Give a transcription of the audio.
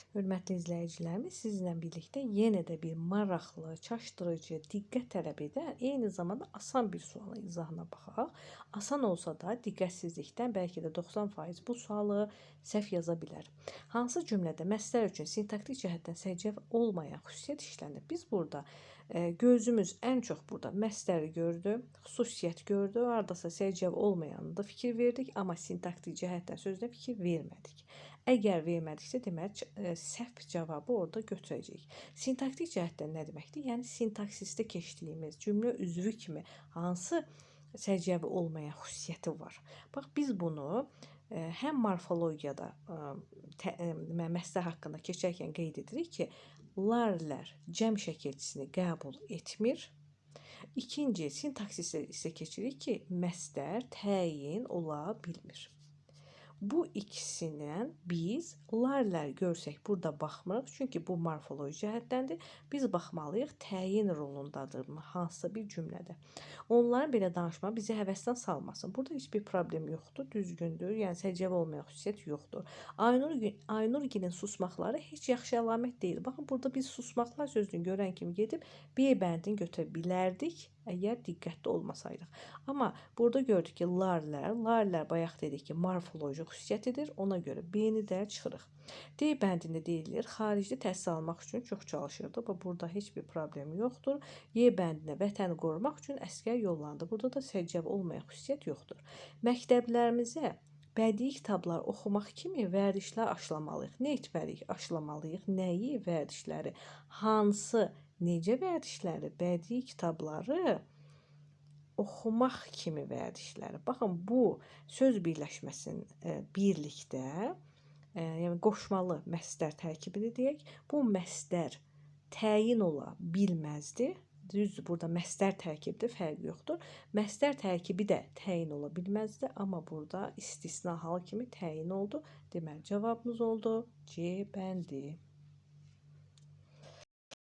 Hörmətli izləyicilərimiz, sizinlə birlikdə yenə də bir maraqlı, çaşdırıcı, diqqət tələb edən, eyni zamanda asan bir sualın izahına baxaq. Asan olsa da diqqətsizlikdən bəlkə də 90% bu sualı səhv yaza bilər. Hansı cümlədə məsdər üçün sintaktik cəhətdən səciyyəvi olmayan xüsusiyyət işlənir? Biz burada gözümüz ən çox burada məsdəri gördü, xüsusiyyət gördü, hardasa səciyyəvi olmayanında fikir verdik, amma sintaktik cəhətdən sözdə fikir vermədik. Əgər vermədiksə, deməli səhv cavabı orada götürəcəyik. Sintaktik cəhətdən nə deməkdir? Yəni sintaksisdə keçdiyimiz cümlə üzvü kimi hansı səciyyəvi olmayan xüsusiyyəti var? Bax, biz bunu həm morfologiyada məsdər haqqında keçərkən qeyd edirik ki, larlər cəm şəkilçisini qəbul etmir. İkinci, sintaksisdə isə keçirik ki, məsdər təyin ola bilmir. Bu ikisindən biz larlər görsək burada baxmırıq, çünki bu morfoloji cəhətdəndir. Biz baxmalıyıq təyin rolundadırmı hansısa bir cümlədə. Onların belə danışma bizi həvəsdən salmasın. Burada heç bir problem yoxdur, düzgündür, yəni səciyyəvi olmayan xüsusiyyət yoxdur. Aynurgilin susmaqları heç yaxşı əlamət deyil. Baxın, burada biz susmaqlar sözünü görən kimi gedib B bəndini götürə bilərdik, əgər diqqətli olmasaydıq. Amma burada gördük ki, larlər bayaq dedik ki, morfoloji xüsusiyyətidir. Ona görə B-ni də çıxırıq. D bəndində deyilir, xaricdə təhsil almaq üçün çox çalışırdı. Burada heç bir problem yoxdur. Y bəndinə vətəni qorumaq üçün əsgər yollandı. Burada da səciyyəvi olmayan xüsusiyyət yoxdur. Məktəblərimizə bədii kitablar oxumaq kimi vərdişlər aşılamalıyıq. Nə etməliyik? Aşılamalıyıq. Nəyi? Vərdişləri. Hansı? Necə vərdişləri? Bədii kitabları oxumaq kimi vərdişləri. Baxın, bu söz birləşməsinin birlikdə, yəni qoşmalı məsdər tərkibini deyək. Bu məsdər təyin ola bilməzdi. Düzdür, burada məsdər tərkibidir, fərqi yoxdur. Məsdər tərkibi də təyin ola bilməzdi, amma burada istisna hal kimi təyin oldu. Deməli, cavabımız oldu C bəndi.